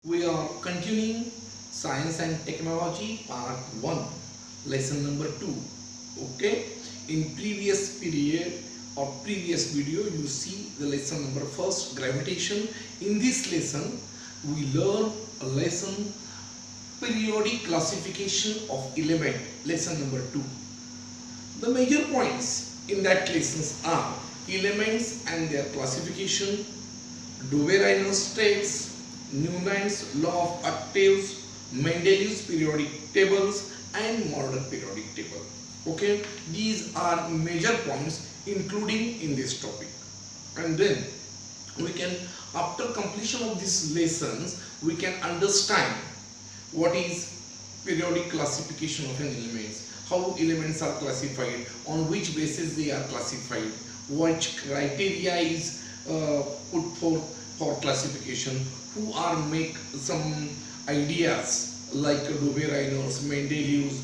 We are continuing Science and Technology Part 1, Lesson number 2. Okay, in previous period or previous video you see the lesson number first, gravitation. In this lesson we learn a lesson, periodic classification of element, lesson number 2. The major points in that lessons are elements and their classification, Dubé-Reynolds states, Newman's law of octaves, Mendeleev's periodic tables and modern periodic table. Okay, these are major points including in this topic. And then we can, after completion of these lessons, we can understand what is periodic classification of an elements, how elements are classified, on which basis they are classified, which criteria is put for classification, who are make some ideas like Dubé-Reynolds, Mendeleev's,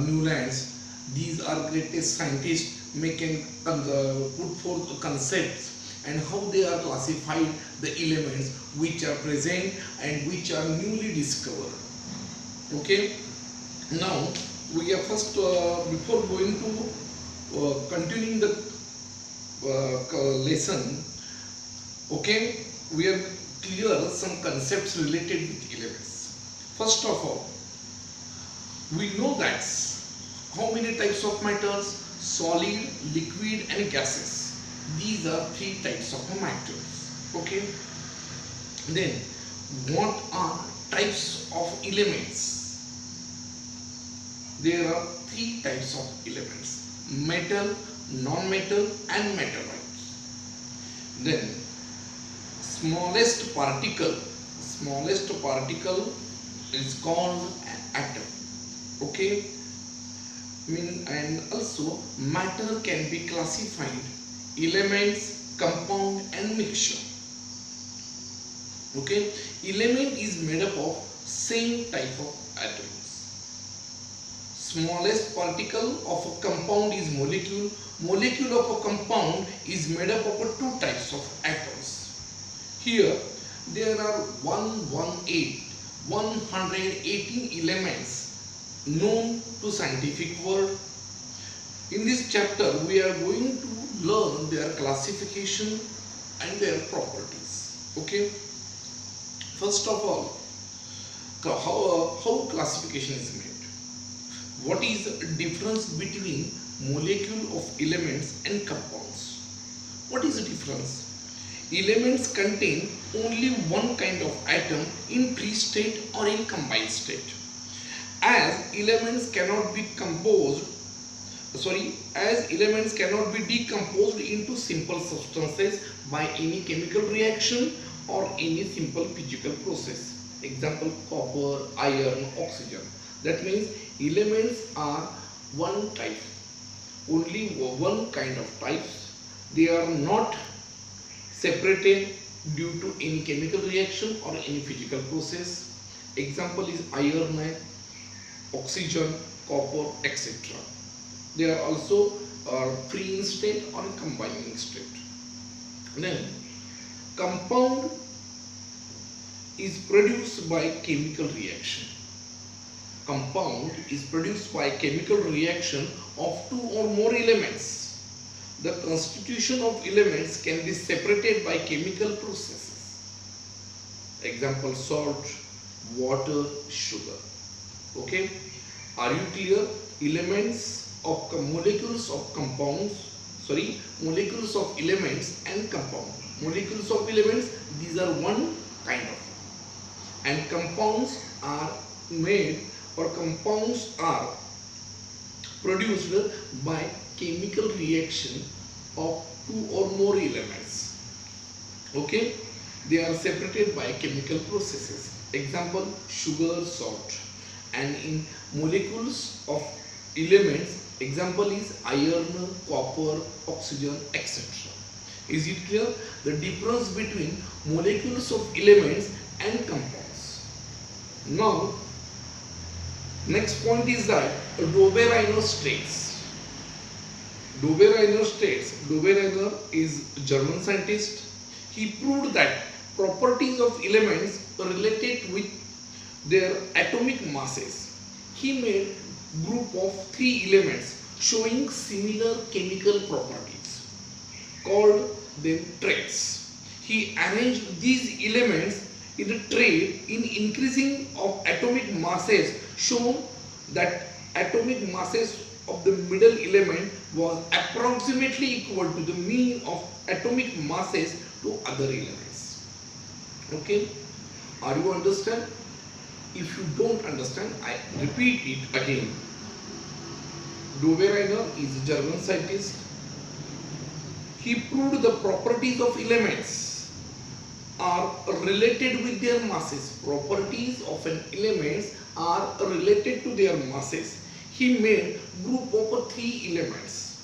Newlands. These are greatest scientists making put forth concepts and how they are classified the elements which are present and which are newly discovered. Okay, now we are first before going to continuing the lesson. Okay, we are clear some concepts related with elements. First of all, we know that how many types of matters: solid, liquid and gases. These are three types of matters. Okay, then what are types of elements? There are three types of elements: metal, non-metal and metalloids. Then smallest particle is called an atom. Okay, and also matter can be classified: elements, compound and mixture. Okay, element is made up of same type of atoms. Smallest particle of a compound is molecule. Molecule of a compound is made up of two types of atoms. Here there are 118 elements known to scientific world. In this chapter we are going to learn their classification and their properties. Okay, first of all, how classification is made. What is the difference between molecule of elements and compounds? What is the difference? Elements contain only one kind of atom in free state or in combined state. As elements cannot be decomposed into simple substances by any chemical reaction or any simple physical process. Example: copper, iron, oxygen. That means elements are one type, only one kind of types. They are not separated due to any chemical reaction or any physical process. Example is iron, oxygen, copper, etc. They are also free in state or combining state. Then compound is produced by chemical reaction. Compound is produced by chemical reaction of two or more elements. The constitution of elements can be separated by chemical processes. Example: salt, water, sugar. Okay, are you clear? Elements of molecules of elements and compound. Molecules of elements, these are one kind of, and compounds are made, or compounds are produced by chemical reaction of two or more elements. Okay, they are separated by chemical processes. Example: sugar, salt. And in molecules of elements, example is iron, copper, oxygen, etc. Is it clear? The difference between molecules of elements and compounds. Now next point is that Dubé-Reynolds states. Dubé-Reynolds is a German scientist. He proved that properties of elements related with their atomic masses. He made group of 3 elements showing similar chemical properties, called them traits. He arranged these elements in a trait in increasing of atomic masses, shown that atomic masses of the middle element was approximately equal to the mean of atomic masses to other elements. Okay, are you understand? If you don't understand, I repeat it again. Dove Reiner is a German scientist. He proved the properties of elements are related with their masses. Properties of an elements are related to their masses. He made group of 3 elements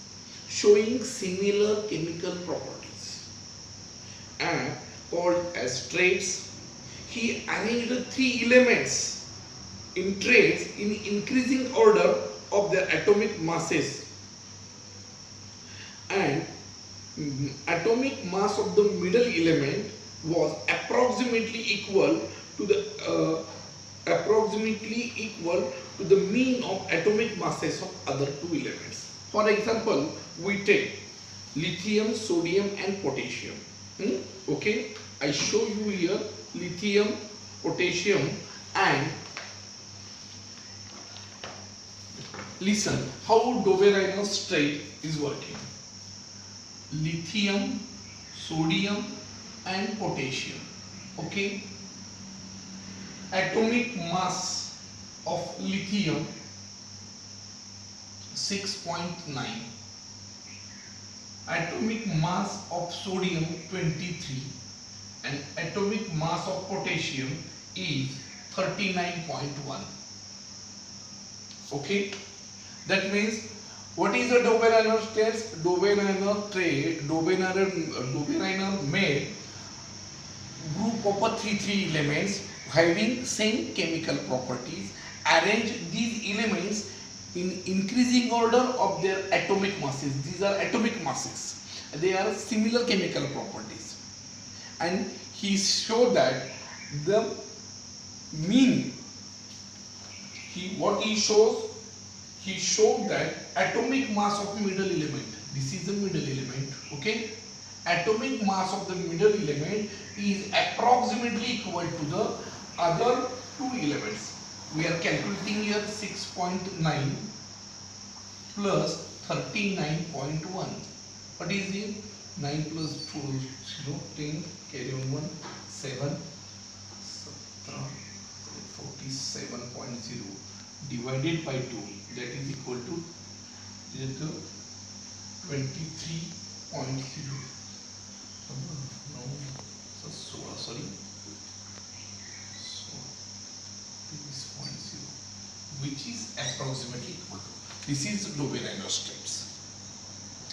showing similar chemical properties and called as traits. He arranged 3 elements in traits in increasing order of their atomic masses, and atomic mass of the middle element was approximately equal to the mean of atomic masses of other 2 elements. For example, we take lithium, sodium and potassium. Okay, I show you here lithium, potassium, and listen how Dove Reiner's trait is working. Lithium, sodium and potassium. Okay, atomic mass of lithium 6.9, atomic mass of sodium 23, and atomic mass of potassium is 39.1. Okay, that means what is the Dove Reiner test? Dove Reiner made group of 3 elements having same chemical properties, arrange these elements in increasing order of their atomic masses. These are atomic masses. They are similar chemical properties, and he showed that the mean. He showed that atomic mass of middle element. This is the middle element. Okay, atomic mass of the middle element is approximately equal to the other 2 elements. We are calculating here 6.9 plus 39.1. What is it? 9 plus 4, 0, 10, carry on 1, 7, 47.0 divided by 2, that is equal to 23.0. No, sorry. 6.0, which is approximately equal to. This is Dove Reiner's traits.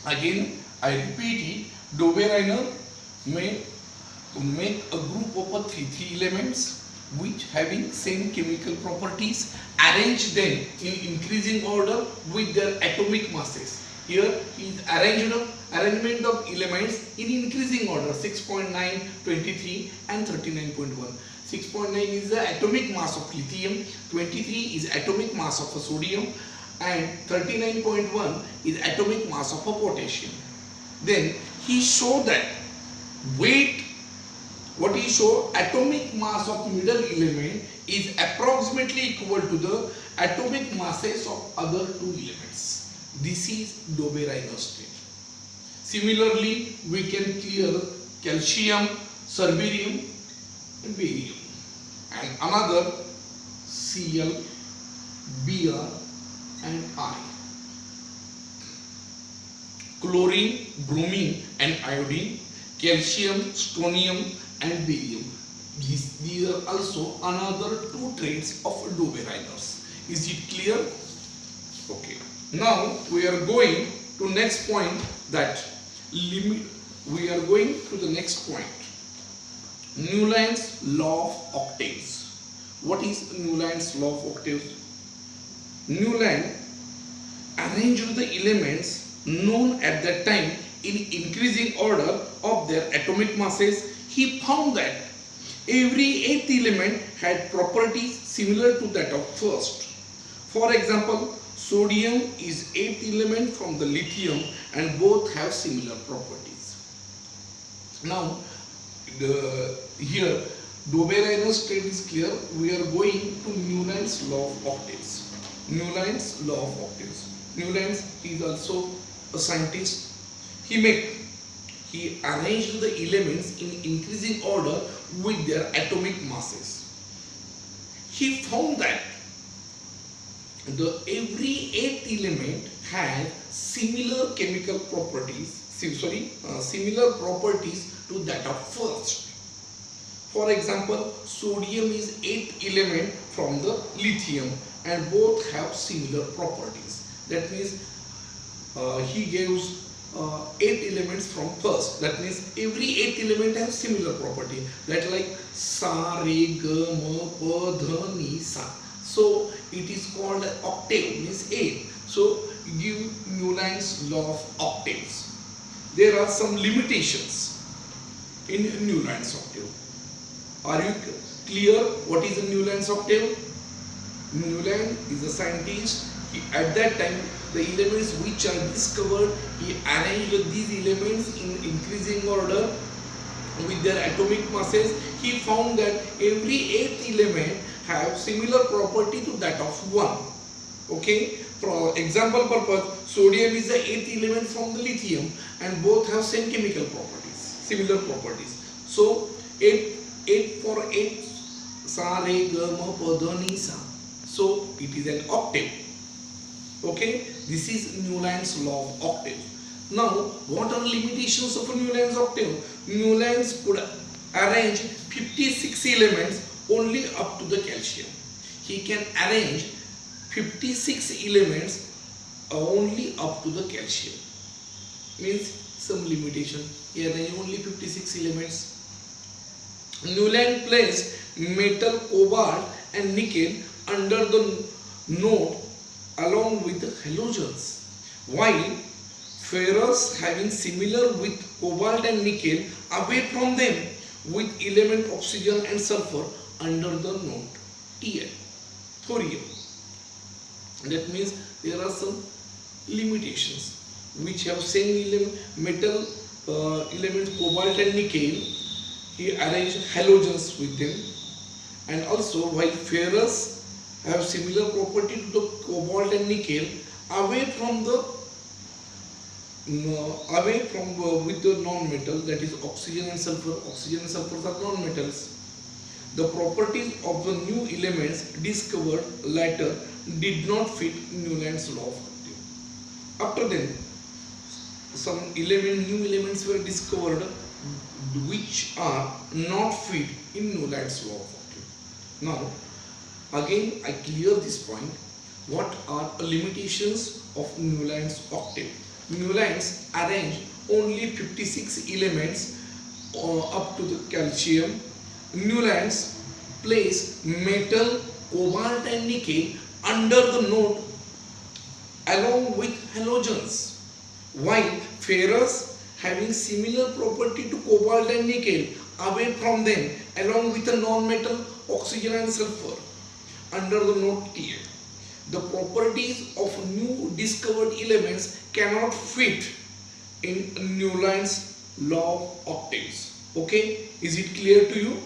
Again, I repeat it. Dove Reiner may make a group of 3 elements which having same chemical properties, arrange them in increasing order with their atomic masses. Here he is arrangement of elements in increasing order 6.9, 23 and 39.1. 6.9 is the atomic mass of lithium, 23 is atomic mass of sodium, and 39.1 is atomic mass of potassium. Then he showed that atomic mass of middle element is approximately equal to the atomic masses of other 2 elements. This is Dove Reiner's trait. Similarly, we can clear calcium, cerberium and barium, and another Cl, Br and I. Chlorine, bromine and iodine, calcium, strontium and barium. These are also another 2 traits of Dove Reiner's. Is it clear? Okay. Now we are going to next point, that limit. We are going to the next point. Newland's law of octaves. What is Newland's law of octaves? Newland arranged the elements known at that time in increasing order of their atomic masses. He found that Every eighth element had properties similar to that of first. For example, sodium is eighth element from the lithium and both have similar properties. Now, here Dobbe-Reiner state is clear. We are going to Newland's law of octaves. Newland's law of octaves. Newland is also a scientist. He arranged the elements in increasing order with their atomic masses. He found that every eighth element had similar chemical properties, similar properties to that of first. For example, sodium is eighth element from the lithium and both have similar properties. That means he gives 8 elements from first. That means every 8 element has similar property. That like sa, re, ga, ma, pa, dha, ni, sa. So it is called octave, means 8. So give Newland's law of octaves. There are some limitations in Newland's octave. Are you clear what is a Newland's octave? Newland is a scientist. At that time, the elements which are discovered, he arranged these elements in increasing order with their atomic masses. He found that every eighth element have similar property to that of 1. Okay, for example purpose, sodium is the eighth element from the lithium and both have same chemical properties, similar properties. So 8 for 8, sa, re, ga, ma, pa, dha, ni, sa. So it is an octave. Okay, this is Newland's law of octave. Now, what are limitations of a Newland's octave? Newland's could arrange 56 elements only up to the calcium. He can arrange 56 elements only up to the calcium. Means some limitation. He arranged only 56 elements. Newland placed metal, cobalt and nickel under the node along with the halogens, while ferrous having similar with cobalt and nickel away from them with element oxygen and sulfur under the node Tl, thorium. That means there are some limitations which have same metal elements cobalt and nickel. He arranged halogens with them, and also while ferrous have similar property to the cobalt and nickel away from with the non-metal, that is oxygen and sulfur. Oxygen and sulfur are non-metals. The properties of the new elements discovered later did not fit Newland's law of octave. After then, some new elements were discovered which are not fit in Newland's law of octave. Now, again, I clear this point. What are the limitations of Newland's octave? Newland's arranged only 56 elements up to the calcium. Newland's placed metal, cobalt and nickel under the node along with halogens, while ferrous having similar property to cobalt and nickel away from them along with the non-metal oxygen and sulfur under the node Tl. The properties of new discovered elements cannot fit in Newland's law of octaves. Okay, is it clear to you?